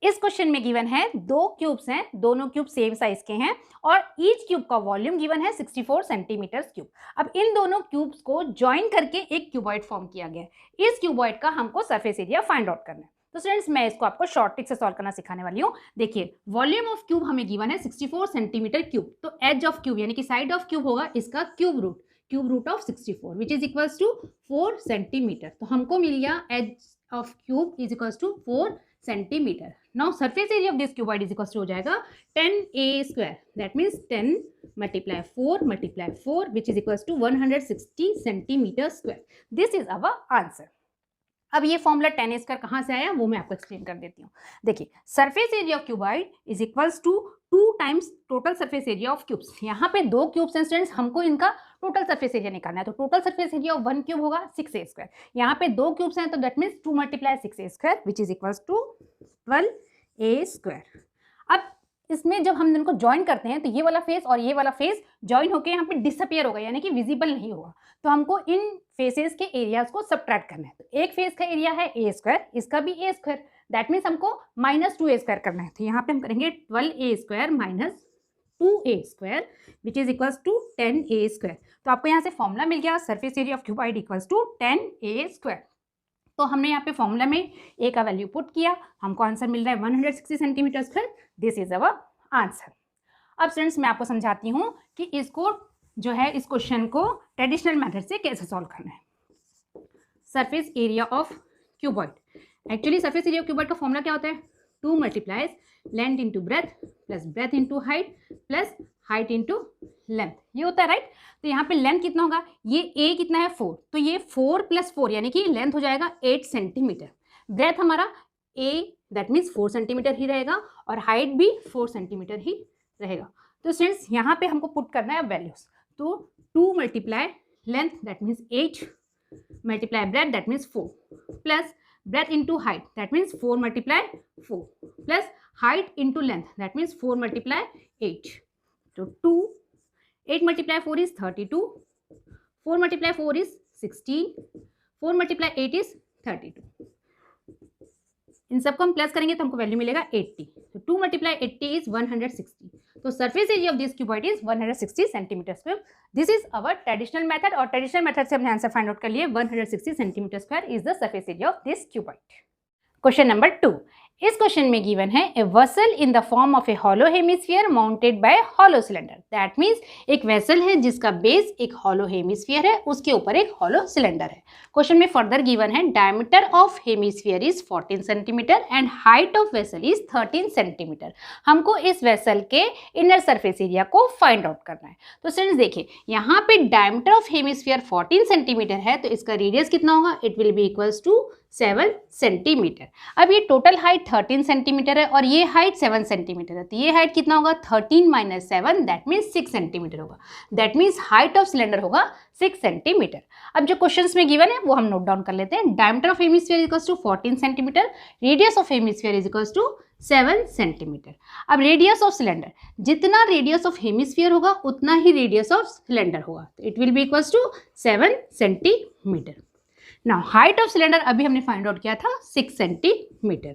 इस क्वेश्चन में गिवन है दो क्यूब्स हैं, दोनों क्यूब सेम साइज के हैं और ईच क्यूब का वॉल्यूम गिवन है 64 सेंटीमीटर क्यूब। अब इन दोनों क्यूब्स को ज्वाइन करके एक क्यूबॉइड फॉर्म किया गया है। इस क्यूबॉइड का हमको सरफेस एरिया फाइंड आउट करना है। तो स्टूडेंट्स मैं इसको आपको शॉर्ट ट्रिक से सॉल्व करना सिखाने वाली हूँ। देखिए वॉल्यूम ऑफ क्यूब हमें गिवन है 64 सेंटीमीटर क्यूब, तो एज ऑफ क्यूब यानी कि साइड ऑफ क्यूब होगा इसका cube root of 64 which is equals to 4 centimetre. तो हमको मिल गया edge of cube is equals to 4 centimetre. Now surface area of this cuboid is equals to हो जाएगा 10a square, that means 10 multiply 4 which is equals to 160 centimetre square. This is our answer. अब ये formula 10a square कहाँ से आया वो मैं आपको एक्सप्लेन कर देती हूँ। देखिए surface area of cuboid is equals to 2 times total surface area of cubes. यहाँ पे दो क्यूब्स हैं स्टूडेंट्स, हमको इनका टोटल सरफेस एरिया निकालना है। तो total surface area of one cube होगा 6a स्क्वायर। यहाँ पे दो क्यूब्स हैं तो that means 2 multiply 6a square which is equals to 12a square. अब इसमें जब हम इनको ज्वाइन करते हैं तो ये वाला फेस और ये वाला फेस ज्वाइन होकर यहाँ पे डिसअपियर होगा यानी कि विजिबल नहीं होगा। तो हमको इन फेसेस के एरियाज को सबट्रैक्ट करना है। तो एक फेस का एरिया है a स्क्वायर, इसका भी a स्क्वायर, दैट मीन्स हमको -2a स्क्वायर करना है। तो यहाँ पे हम करेंगे 12a square minus 2a square which is equals to 10a square. तो आपको यहाँ से फॉर्मूला मिल गया surface area of cuboid equals to 10a square. तो हमने यहाँ पे फॉर्मूला में a का वैल्यू पुट किया, हमको आंसर मिल रहा है 160 centimetre square. This is our answer. अब स्टूडेंट्स मैं आपको समझाती हूँ कि इसको जो है इस क्वेश्चन को ट्रेडिशनल मेथड से कैसे सॉल्व करना है। Surface area of cuboid, actually surface area of cuboid का फॉर्मूला क्या होता है? 2 multiplies length into breadth plus breadth into height plus height into length, ये होता है राइट। तो यहाँ पे लेंथ कितना होगा, ये a कितना है 4, तो ये 4 + 4 यानी कि लेंथ हो जाएगा 8 सेंटीमीटर। ब्रेथ हमारा a दैट मीन्स 4 सेंटीमीटर ही रहेगा और हाइट भी 4 सेंटीमीटर ही रहेगा। तो स्टूडेंट्स यहाँ पे हमको पुट करना है वैल्यूज। तो 2 multiply length that means 8 multiply breath that means 4 plus breadth into height that means 4 multiply 4 plus height into length that means 4 multiply 8. So 8 multiply 4 is 32, 4 multiply 4 is 16, 4 multiply 8 is 32. इन सबको हम plus करेंगे तो हमको value मिलेगा 80। तो 2 multiply 80 is 160। तो surface area of this cuboid is 160 centimetre square. This is our traditional method और traditional method से हमने आंसर फाइंड आउट कर लिए 160 centimetre square is the surface area of this cuboid. Question number 2, इस question में given है a vessel in the form of a hollow hemisphere mounted by hollow cylinder. That means एक vessel है जिसका base एक hollow hemisphere है, उसके ऊपर एक हॉलो सिलेंडर है। क्वेश्चन में फर्दर गिवन है diameter of hemisphere is 14 centimetre and height of vessel is 13 centimetre. हमको इस वेसल के इनर सरफेस एरिया को फाइंड आउट करना है। तो स्टूडेंट्स देखिए यहाँ पे डायमीटर ऑफ हेमिस्फीयर 14 सेंटीमीटर है तो इसका रेडियस कितना होगा, it will be equals to 7 centimetre. अब ये टोटल हाइट 13 सेंटीमीटर है और ये हाइट 7 सेंटीमीटर है, तो ये हाइट कितना होगा 13 - 7 दैट मीन्स 6 सेंटीमीटर होगा। That means height of cylinder होगा 6 सेंटीमीटर। अब जो क्वेश्चंस में गिवन है वो हम नोट डाउन कर लेते हैं। Diameter of hemisphere equals to 14 centimetre, radius of hemisphere is equals to 7 centimetre. अब रेडियस ऑफ सिलेंडर, जितना रेडियस ऑफ हेमिस्फीयर होगा उतना ही रेडियस ऑफ सिलेंडर होगा, it will be equals to 7 centimetre. Now height of cylinder अभी हमने find out किया था 6 सेंटीमीटर।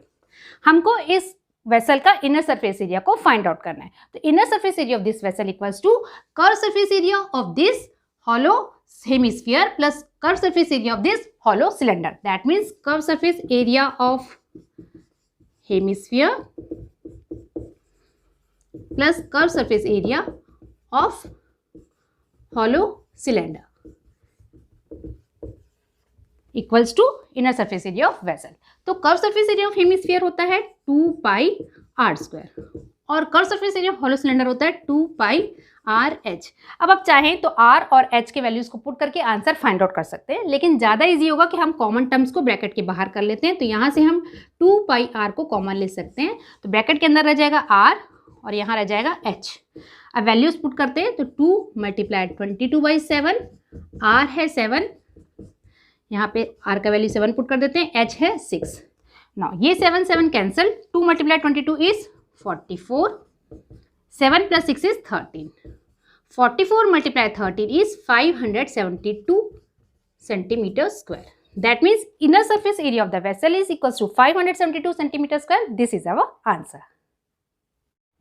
हमको इस वेसल का इनर सरफेस एरिया को फाइंड आउट करना है। तो inner surface area of this vessel equals to curve surface area of this hollow hemisphere plus curve surface area of this hollow cylinder. That means curve surface area of hemisphere plus curve surface area of hollow cylinder equals to inner surface area of vessel. तो curve surface area of hemisphere होता है 2πr² और curve surface area of hollow cylinder होता है 2πrh। अब आप चाहें तो r और h के वैल्यूज को पुट करके आंसर फाइंड आउट कर सकते हैं, लेकिन ज़्यादा इजी होगा कि हम कॉमन टर्म्स को ब्रैकेट के बाहर कर लेते हैं। तो यहाँ से हम 2πr को कॉमन ले सकते हैं, तो ब्रैकेट के अंदर रह जाएगा r और यहाँ रह जाएगा h। अब वैल्यूज पुट करते हैं तो 2 मल्टीप्लाई 22/7, r है 7, यहाँ पे r का वैल्यू 7 पुट कर देते हैं, h है 6। नाउ ये 7 cancel, 2 multiply 22 is 44, 7 + 6 is 13, 44 multiply 13 is 572 centimetre square. That means inner surface area of the vessel is equals to 572 centimeter square. This is our answer.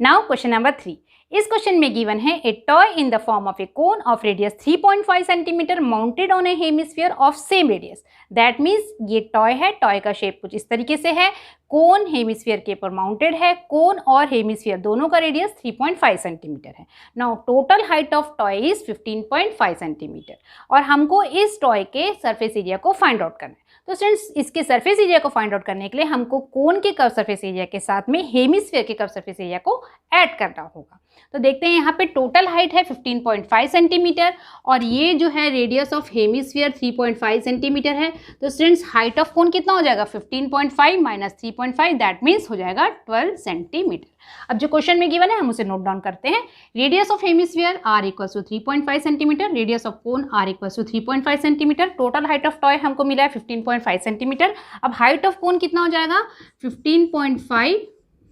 Now question number 3. इस question में given है ए toy in the form of A cone of radius 3.5 centimetre mounted on A hemisphere of same radius. That means ये toy है, toy का shape कुछ इस तरीके से है, कोन हेमिस्फीयर के ऊपर माउंटेड है, कोन और हेमिस्फीयर दोनों का रेडियस 3.5 सेंटीमीटर है. Now total height of toy is 15.5 centimetre और हमको इस टॉय के सरफेस एरिया को फाइंड आउट करना है. तो स्टूडेंट्स इसके सरफेस एरिया को फाइंड आउट करने के लिए हमको कोन के कर्व सरफेस एरिया के साथ में हेमिस्फीयर के कर्व सरफेस एरिया को ऐड करना होगा. तो देखते हैं यहाँ पे टोटल हाइट है 15.5 सेंटीमीटर और ये जो है रेडियस ऑफ हेमिस्फीयर 3.5 सेंटीमीटर है. तो स्टूडेंट्स हाइट ऑफ कोन कितना हो जाएगा 15.5 माइनस 3.5 दैट मीन्स हो जाएगा 12 सेंटीमीटर. अब जो क्वेश्चन में गिवन है हम उसे नोट डाउन करते हैं. Radius of hemisphere r equals to 3.5 centimetre, radius of cone r equals to 3.5 centimetre, total height of toy हमको मिला है 15.5 सेंटीमीटर. अब हाइट ऑफ कोन कितना हो जाएगा 15.5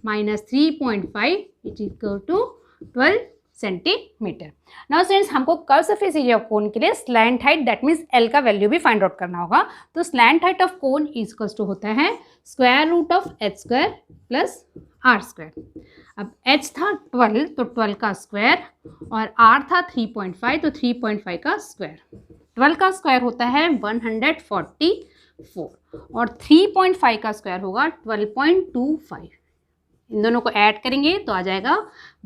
minus 3.5 it equal to 12 centimetre. Now students हमको curve surface area of cone के लिए slant height that means L का वैल्यू भी फाइंड आउट करना होगा. तो slant height of cone equals to होता है square root of H square plus R square. अब h था 12 तो 12 का स्क्वायर और r था 3.5 तो 3.5 का स्क्वायर. 12 का स्क्वायर होता है 144 और 3.5 का स्क्वायर होगा 12.25. इन दोनों को ऐड करेंगे तो आ जाएगा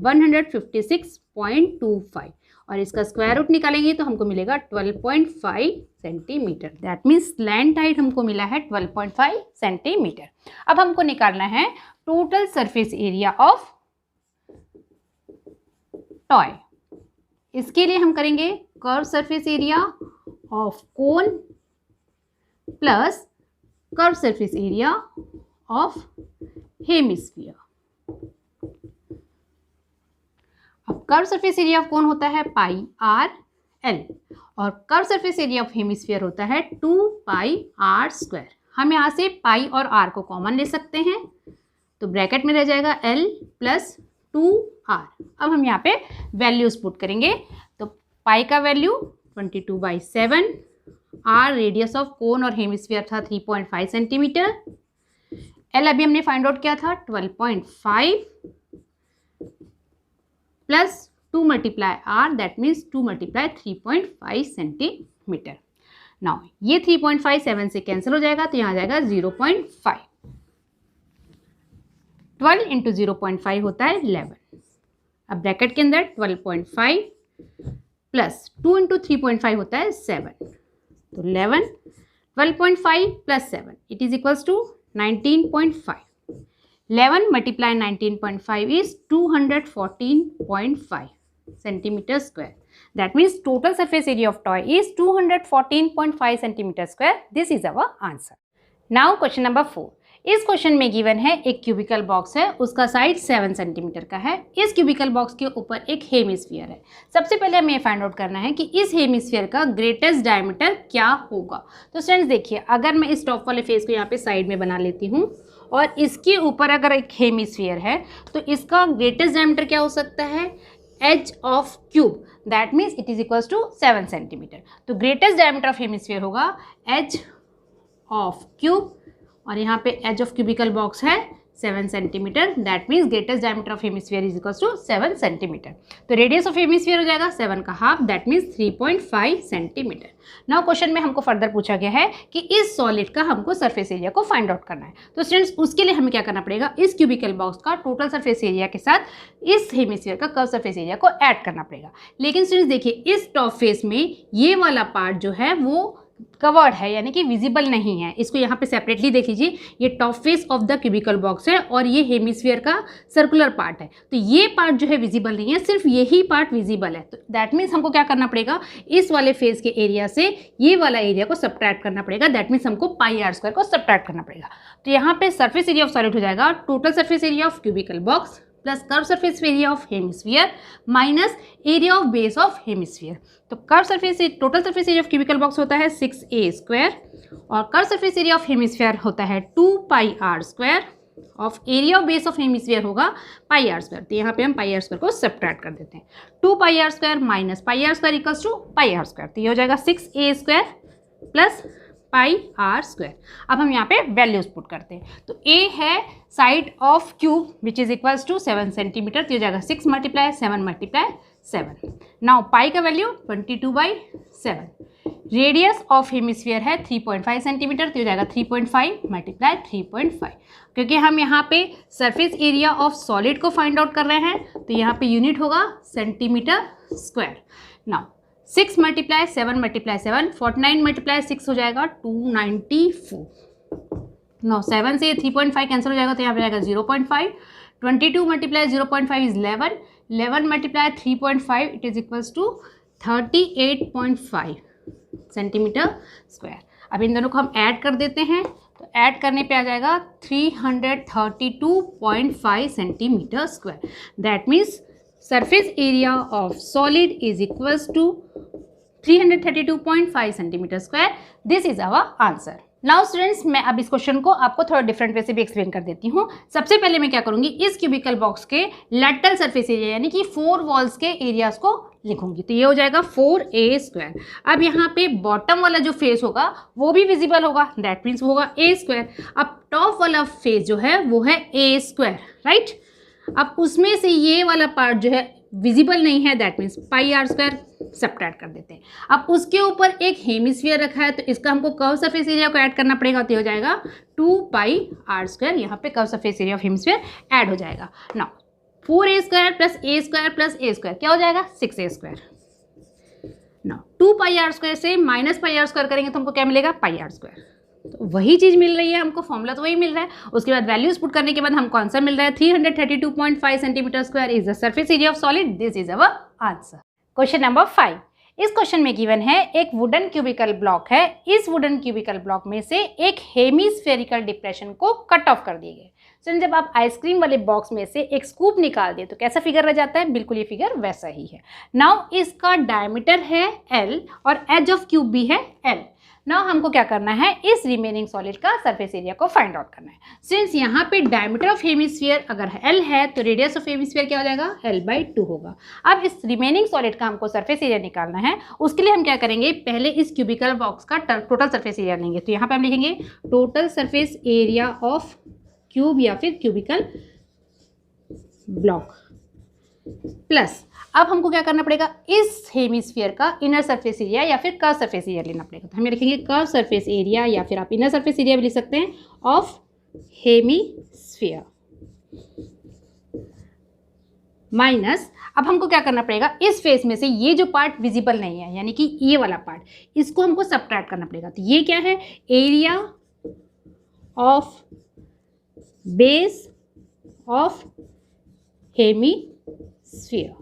156.25 और इसका स्क्वायर रूट निकालेंगे तो हमको मिलेगा 12.5 centimetre. That means slant height हमको मिला है 12.5 सेंटीमीटर. अब हमको निकालना है total surface area of toy. इसके लिए हम करेंगे curve surface area of cone plus curve surface area of hemisphere. अब curve surface area of cone होता है पाई आर एल और curve surface area of hemisphere होता है 2 पाई आर स्क्वायर. हम यहाँ से पाई और आर को कॉमन ले सकते हैं तो ब्रैकेट में रह जाएगा एल प्लस 2r. अब हम यहाँ पे वैल्यूज पुट करेंगे तो पाई का वैल्यू 22/7, r रेडियस ऑफ कोन और हेमिस्फीयर था 3.5 सेंटीमीटर, l अभी हमने फाइंड आउट किया था 12.5 plus 2 multiply r that means 2 multiply 3.5 centimetre. Now ये 3.5 7 से कैंसिल हो जाएगा तो यहाँ आ जाएगा 0.5. 12 इंटू 0.5 होता है 11. अब ब्रैकेट के अंदर 12.5 प्लस 2 इंटू 3.5 होता है 7. तो 11 12.5 plus 7 it is equals to 19.5. 11 multiply 19.5 is 214.5 centimetre square. That means total surface area of toy is 214.5 centimeter square. This is our answer. Now question number 4. इस क्वेश्चन में गिवन है एक cubicle box है, उसका size 7 centimetre का है. इस cubical box के ऊपर एक हेमिस्फीयर है. सबसे पहले हमें फाइंड आउट करना है कि इस हेमिस्फीयर का ग्रेटेस्ट डायमीटर क्या होगा. तो स्टूडेंट्स देखिए, अगर मैं इस टॉप वाले फेस को यहाँ पे साइड में बना लेती हूँ और इसके ऊपर अगर एक हेमिस्फीयर है तो इसका ग्रेटेस्ट डायमीटर क्या हो सकता है edge of cube. That means it is equals to 7 centimetre. तो ग्रेटेस्ट डायमीटर ऑफ हेमिस्फीयर होगा एज ऑफ क्यूब और यहाँ पे एज ऑफ क्यूबिकल बॉक्स है 7 centimetre. That means greatest diameter of hemisphere is equals to 7 centimetre. तो radius of hemisphere हो जाएगा 7 का half that means 3.5 centimetre. Now question में हमको फर्दर पूछा गया है कि इस सॉलिड का हमको सरफेस एरिया को फाइंड आउट करना है. तो स्टूडेंट्स उसके लिए हमें क्या करना पड़ेगा, इस क्यूबिकल बॉक्स का टोटल सरफेस एरिया के साथ इस हेमिस्फीयर का कर्व सरफेस एरिया को ऐड करना पड़ेगा. लेकिन स्टूडेंट्स देखिए, इस टॉप फेस में ये वाला पार्ट जो है वो कवर्ड है यानी कि विजिबल नहीं है. इसको यहाँ पे सेपरेटली देख लीजिए, ये top face of the cubicle box है और ये हेमिस्फीयर का सर्कुलर पार्ट है. तो ये पार्ट जो है विजिबल नहीं है, सिर्फ यही पार्ट विजिबल है. तो दैट मीन्स हमको क्या करना पड़ेगा, इस वाले फेस के एरिया से ये वाला एरिया को सब्ट्रैक्ट करना पड़ेगा. दैट मीन्स हमको पाई आर स्क्वायर को सब्ट्रैक्ट करना पड़ेगा. तो यहाँ पे सरफेस एरिया ऑफ सॉलिड हो जाएगा total surface area of cubical box plus curve surface area of hemisphere minus area of base of hemisphere. तो curve surface total surface area of cubical box होता है 6a स्क्वायर और curve surface area of hemisphere होता है 2 pi are square of area of base of hemisphere होगा pi are square. तो यहाँ पे हम पाई आर स्क्वायर को सब्ट्रैक्ट कर देते हैं. 2 pi are square minus pi are square equals to pi are square. तो ये हो जाएगा 6a square plus pi are square. अब हम यहाँ पे वैल्यूज पुट करते हैं। तो ए है side of cube which is equals to 7 centimetre, तो ये जाएगा 6 मल्टीप्लाई 7 मल्टीप्लाई 7। नाउ पाई का वैल्यू 22/7। रेडियस ऑफ हेमिस्फीयर है 3.5 सेंटीमीटर, तो ये जाएगा 3.5 मल्टीप्लाई 3.5। क्योंकि हम यहाँ पे सरफेस एरिया ऑफ सॉलिड को फाइंड आउट कर रहे हैं, तो यहाँ पे यूनिट होगा centimetre square. Now 6 multiply 7 multiply 7, 49 multiply 6 हो जाएगा 294। नो 7 से 3.5 कैंसिल हो जाएगा, तो यहाँ पे जाएगा 0.5। 22 multiply 0.5 is 11, 11 multiply 3.5 it is equals to 38.5 centimetre square. अब इन दोनों को हम ऐड कर देते हैं, तो ऐड करने पे आ जाएगा 332.5 centimetre square. That means surface area of solid is equals to 332.5 centimetre square. This is our answer. Now students, मैं अब इस क्वेश्चन को आपको थोड़ा डिफरेंट वे से भी एक्सप्लेन कर देती हूँ। सबसे पहले मैं क्या करूँगी, इस क्यूबिकल बॉक्स के लैटरल सरफेस एरिया यानी कि 4 वॉल्स के एरियाज को लिखूंगी। तो ये हो जाएगा 4a स्क्वायर। अब यहाँ पे बॉटम वाला जो फेस होगा वो भी विजिबल होगा, दैट मीन्स वो होगा a स्क्वायर। अब टॉप वाला फेस जो है वो है a स्क्वायर, राइट। अब उसमें से ये वाला पार्ट जो है विजिबल नहीं है, that means pi are square subtract कर देते हैं। अब उसके ऊपर एक हेमिस्फीयर रखा है, तो इसका हमको कर्व सरफेस एरिया को ऐड करना पड़ेगा, तो हो जाएगा 2 पाई आर स्क्वायर। यहाँ पे curve surface area of hemisphere add हो जाएगा। Now 4a square plus a square plus a square क्या हो जाएगा 6a square. Now 2 pi are square से माइनस पाई आर स्क्वायर करेंगे तो हमको क्या मिलेगा, पाई आर स्क्वायर। तो वही चीज़ मिल रही है हमको, फॉर्मूला तो वही मिल रहा है। उसके बाद वैल्यूज पुट करने के बाद हमको आंसर मिल रहा है 332.5 centimetre square is the surface area of solid. This is our answer. Question number 5। इस क्वेश्चन में गिवन है एक वुडन क्यूबिकल ब्लॉक है। इस वुडन क्यूबिकल ब्लॉक में से एक हेमिस्फेरिकल डिप्रेशन को कट ऑफ कर दिए गए। तो जब आप आइसक्रीम वाले बॉक्स में से एक स्कूप निकाल दे तो कैसा फिगर रह जाता है, बिल्कुल ये फिगर वैसा ही है। नाउ इसका डायमीटर है L और एज ऑफ क्यूब भी है L। नाउ हमको क्या करना है, इस रिमेनिंग सॉलिड का सरफेस एरिया को फाइंड आउट करना है। सिंस यहाँ पे डायमीटर ऑफ हेमिस्फीयर अगर L है तो रेडियस ऑफ हेमिस्फीयर क्या हो जाएगा, L/2 होगा। अब इस रिमेनिंग सॉलिड का हमको सरफेस एरिया निकालना है। उसके लिए हम क्या करेंगे, पहले इस क्यूबिकल बॉक्स का टोटल सरफेस एरिया लेंगे। तो यहाँ पे हम लिखेंगे total surface area of cube या फिर क्यूबिकल ब्लॉक प्लस अब हमको क्या करना पड़ेगा, इस हेमिस्फीयर का इनर सरफेस एरिया या फिर कर्व सरफेस एरिया लेना पड़ेगा। तो हम लिखेंगे कर्व सरफेस एरिया या फिर आप इनर सरफेस एरिया भी लिख सकते हैं ऑफ हेमिस्फीयर माइनस अब हमको क्या करना पड़ेगा, इस फेस में से ये जो पार्ट विजिबल नहीं है यानी कि ये वाला पार्ट, इसको हमको सब्ट्रैक्ट करना पड़ेगा। तो ये क्या है, area of base of hemisphere.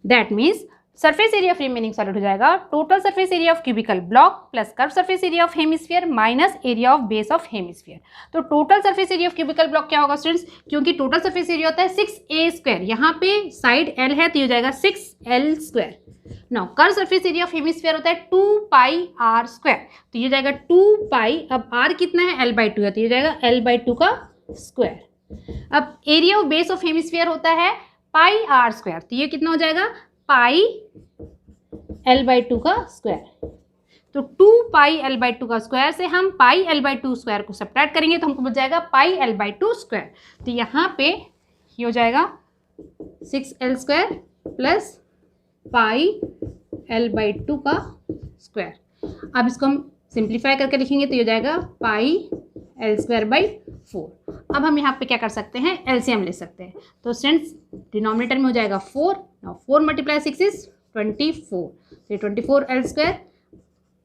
That means surface area of remaining solid हो जाएगा total surface area of cubical block plus curve surface area of hemisphere minus area of base of hemisphere. तो total surface area of cubical block क्या होगा students, क्योंकि total surface area होता है 6a square, यहाँ पे साइड L है तो ये हो जाएगा 6L square. Now curve surface area of hemisphere होता है 2 पाई आर स्क्वायर, तो ये जाएगा 2 पाई, अब r कितना है L/2 है तो ये जाएगा L/2 का स्क्वायर। अब area of base of hemisphere होता है पाई आर स्क्वायर, तो ये कितना हो जाएगा पाई L/2 का स्क्वायर। तो 2 पाई L/2 का स्क्वायर से हम पाई L/2 स्क्वायर को सब्ट्रैक्ट करेंगे तो हमको बच जाएगा पाई L/2 स्क्वायर। तो यहाँ पे ये हो जाएगा 6L स्क्वायर प्लस पाई L/2 का स्क्वायर। अब इसको हम सिंप्लीफाई करके लिखेंगे तो ये हो जाएगा पाई L स्क्वायर/4। अब हम यहाँ पे क्या कर सकते हैं, एलसीएम ले सकते हैं। तो स्टूडेंट्स डिनोमिनेटर में हो जाएगा 4, 4 × 6 इज 24, तो 24L स्क्वायर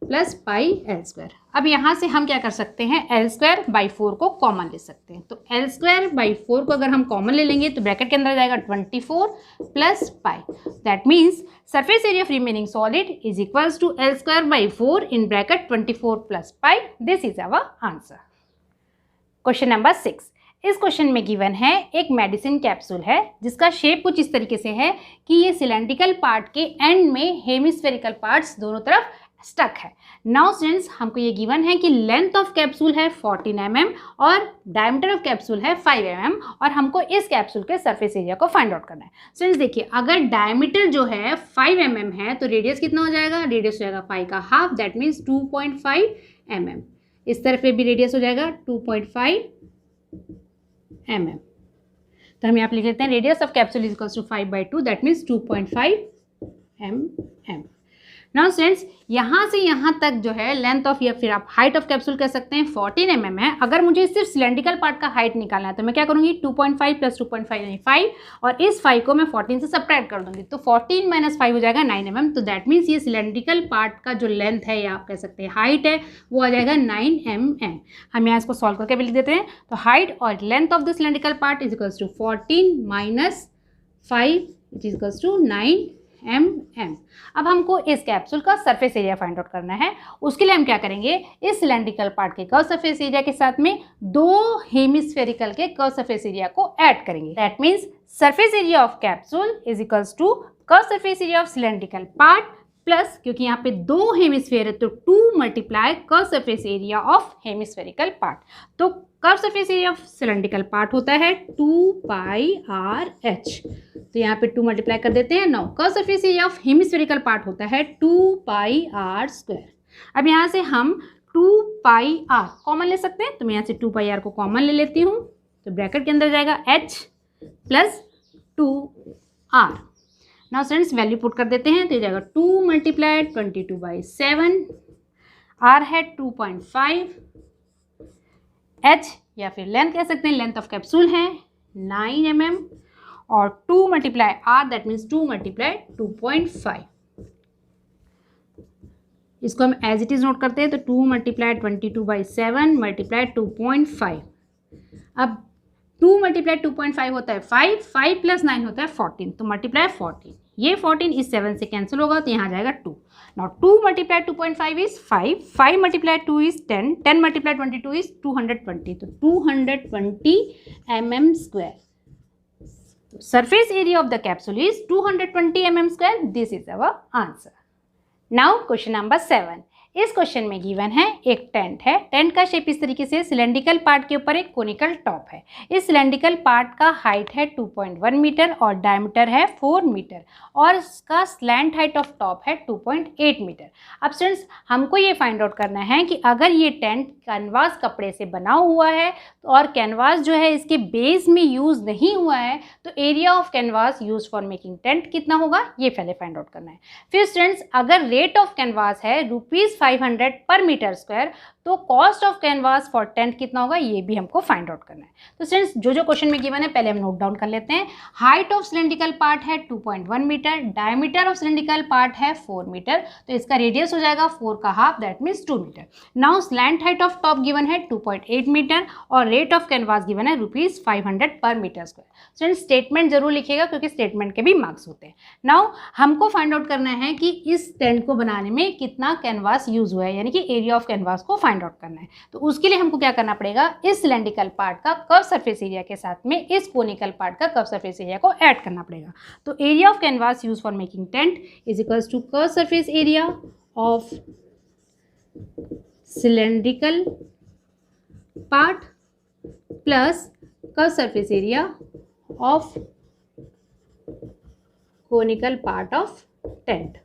प्लस पाई L स्क्वायर। अब यहाँ से हम क्या कर सकते हैं, L स्क्वायर/4 को कॉमन ले सकते हैं। तो L स्क्वायर/4 को अगर हम कॉमन ले लेंगे तो ब्रैकेट के अंदर आ जाएगा 24 plus pi. That means surface area of remaining solid is equals to L स्क्वायर/4 in bracket 24 plus pi. This is our answer. Question number 6। इस क्वेश्चन में गिवन है एक मेडिसिन कैप्सूल है जिसका शेप कुछ इस तरीके से है कि ये सिलेंड्रिकल पार्ट के एंड में हेमिस्फेरिकल पार्ट्स दोनों तरफ स्टक है। नाउ स्टूडेंट्स हमको ये गिवन है कि लेंथ ऑफ कैप्सूल है 14 mm और डायमीटर ऑफ कैप्सूल है 5 mm और हमको इस कैप्सूल के सरफेस एरिया को फाइंड आउट करना है। स्टूडेंट्स देखिए, अगर डायमीटर जो है 5 mm है तो रेडियस कितना हो जाएगा, रेडियस हो जाएगा 5 का हाफ, दैट मीन्स 2.5 mm। इस तरफ पे भी रेडियस हो जाएगा 2.5 mm। तो हम यहाँ पे लिख लेते हैं radius of capsule is equals to 5/2, that means 2.5 mm। Now students यहाँ से यहाँ तक जो है लेंथ ऑफ या फिर आप हाइट ऑफ कैप्सूल कह सकते हैं 14 mm है। अगर मुझे सिर्फ सिलेंड्रिकल पार्ट का हाइट निकालना है तो मैं क्या करूँगी, 2.5 + 2.5 यानी 5 और इस 5 को मैं 14 से सब्ट्रैक्ट कर दूंगी तो 14 - 5 हो जाएगा 9 mm। तो दैट मीन्स ये सिलेंड्रिकल पार्ट का जो लेंथ है या आप कह सकते हैं हाइट है वो आ जाएगा 9 mm। हम यहाँ इसको सॉल्व करके भी लिख देते हैं। तो हाइट और length of the cylindrical part is equals to 14 - 5 it is equals to 9 mm। अब हमको इस कैप्सूल का सरफेस एरिया फाइंड आउट करना है। उसके लिए हम क्या करेंगे, इस सिलेंड्रिकल पार्ट के कर्व सरफेस एरिया के साथ में दो हेमिस्फेरिकल के कर्व सरफेस एरिया को ऐड करेंगे। That means surface area of capsule is equals to curve surface area of cylindrical part plus, क्योंकि यहाँ पे दो हेमिस्फेयर है तो 2 × curve surface area of hemispherical part. तो curve surface area of cylindrical part होता है 2πRh। तो यहाँ पे 2 मल्टीप्लाई कर देते हैं। Now curve surface area of hemispherical part होता है 2πr²। अब यहाँ से हम 2πr कॉमन ले सकते हैं तो मैं यहाँ से 2πr को कॉमन ले लेती हूँ। तो ब्रैकेट के अंदर जाएगा h + 2r। Now students value put कर देते हैं तो ये जाएगा 2 × 22/7, r है 2.5, h या फिर लेंथ कह सकते हैं, लेंथ ऑफ कैप्सूल है 9 mm और 2 × r दैट मीन्स 2 × 2.5। इसको हम एज इट इज़ नोट करते हैं तो 2 × 22/7 × 2.5। अब 2 × 2.5 होता है 5, 5 + 9 होता है 14, तो मल्टीप्लाई 14। ये 14 इस 7 से कैंसिल होगा तो यहाँ जाएगा 2। नाउ 2 × 2.5 इज 5, 5 × 2 इज 10, 10 × 22 इज 220, तो 220 mm²। Surface area of the capsule is 220 mm². This is our answer. Now question number 7. इस क्वेश्चन में गिवन है एक टेंट है। टेंट का शेप इस तरीके से सिलेंड्रिकल पार्ट के ऊपर एक कोनिकल टॉप है। इस सिलेंड्रिकल पार्ट का हाइट है 2.1 मीटर और डायमीटर है 4 मीटर और इसका स्लैंट हाइट ऑफ टॉप है 2.8 मीटर। अब स्टूडेंट्स हमको ये फाइंड आउट करना है कि अगर ये टेंट कैनवास कपड़े से बना हुआ है और कैनवास जो है इसके बेस में यूज़ नहीं हुआ है तो area of canvas use for making tent कितना होगा ये पहले फाइंड आउट करना है। फिर स्टूडेंट्स अगर रेट ऑफ कैनवास है ₹500 पर मीटर स्क्वायर तो cost of canvas for tent कितना होगा ये भी हमको फाइंड आउट करना है। तो स्टूडेंट्स जो जो क्वेश्चन में गिवन है पहले हम नोट डाउन कर लेते हैं। हाइट ऑफ सिलेंड्रिकल पार्ट है 2.1 metre, diameter of cylindrical part है 4 मीटर, तो इसका रेडियस हो जाएगा 4 का half that means 2 metre. Now slant height of top given है 2.8 मीटर और रेट ऑफ कैनवास गिवन है ₹500 per metre square. Students statement जरूर लिखिएगा क्योंकि स्टेटमेंट के भी मार्क्स होते हैं। नाउ हमको फाइंड आउट करना है कि इस टेंट को बनाने में कितना कैनवास यूज हुआ है यानी कि एरिया ऑफ कैनवास को फाइंड आउट करना है। तो उसके लिए हमको क्या करना पड़ेगा, इस सिलेंड्रिकल पार्ट का कर्व सरफेस एरिया के साथ में इस कोनिकल पार्ट का कर्व सरफेस एरिया को ऐड करना पड़ेगा। तो area of canvas use for making tent is equals to curve surface area of cylindrical part plus curve surface area of conical part of tent.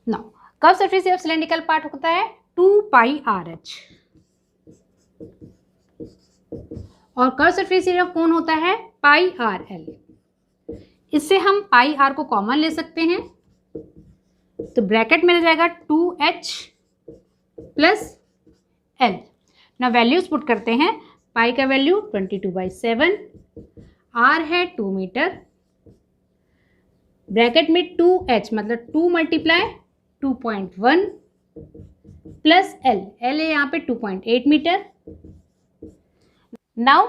Now curve surface of cylindrical part होता है 2πRh और curve surface area of cone होता है πRL। इससे हम πr को common ले सकते हैं तो ब्रैकेट में रह जाएगा 2h + L। ना वैल्यूज पुट करते हैं। पाई का वैल्यू 22/7, r है 2 मीटर, ब्रैकेट में 2h मतलब 2 × 2.1 प्लस L, L है यहाँ पे 2.8 मीटर। नाउ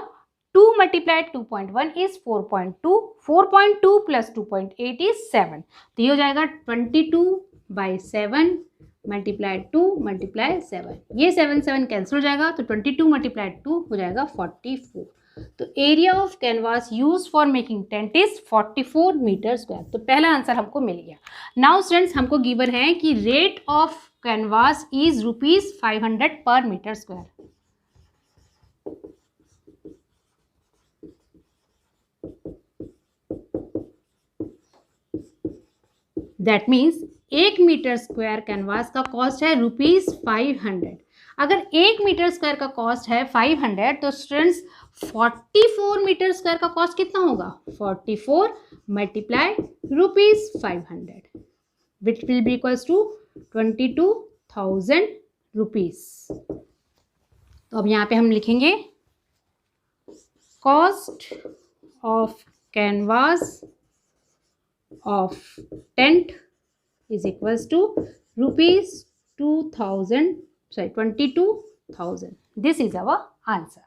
2 × 2.1 इज 4.2, 4.2 + 2.8 इज 7, तो ये हो जाएगा 22/7 मल्टीप्लाई 2 मल्टीप्लाई 7, ये 7 कैंसिल हो जाएगा तो 22 मल्टीप्लाई 2 हो जाएगा 44। तो area of canvas use for making tent is 44 metre square. तो पहला आंसर हमको मिल गया। नाउ स्टूडेंट्स हमको गिवन है कि rate of canvas is ₹500 per metre square. That means 1 metre square canvas का कॉस्ट है ₹500। अगर 1 मीटर स्क्वायर का कॉस्ट है 500 तो स्टूडेंट्स 44 मीटर स्क्वायर का कॉस्ट कितना होगा? 44 multiply ₹500 which will be equals to 22,000 rupees. तो अब यहाँ पे हम लिखेंगे cost of canvas of tent is equals to ₹22,000. This is our answer.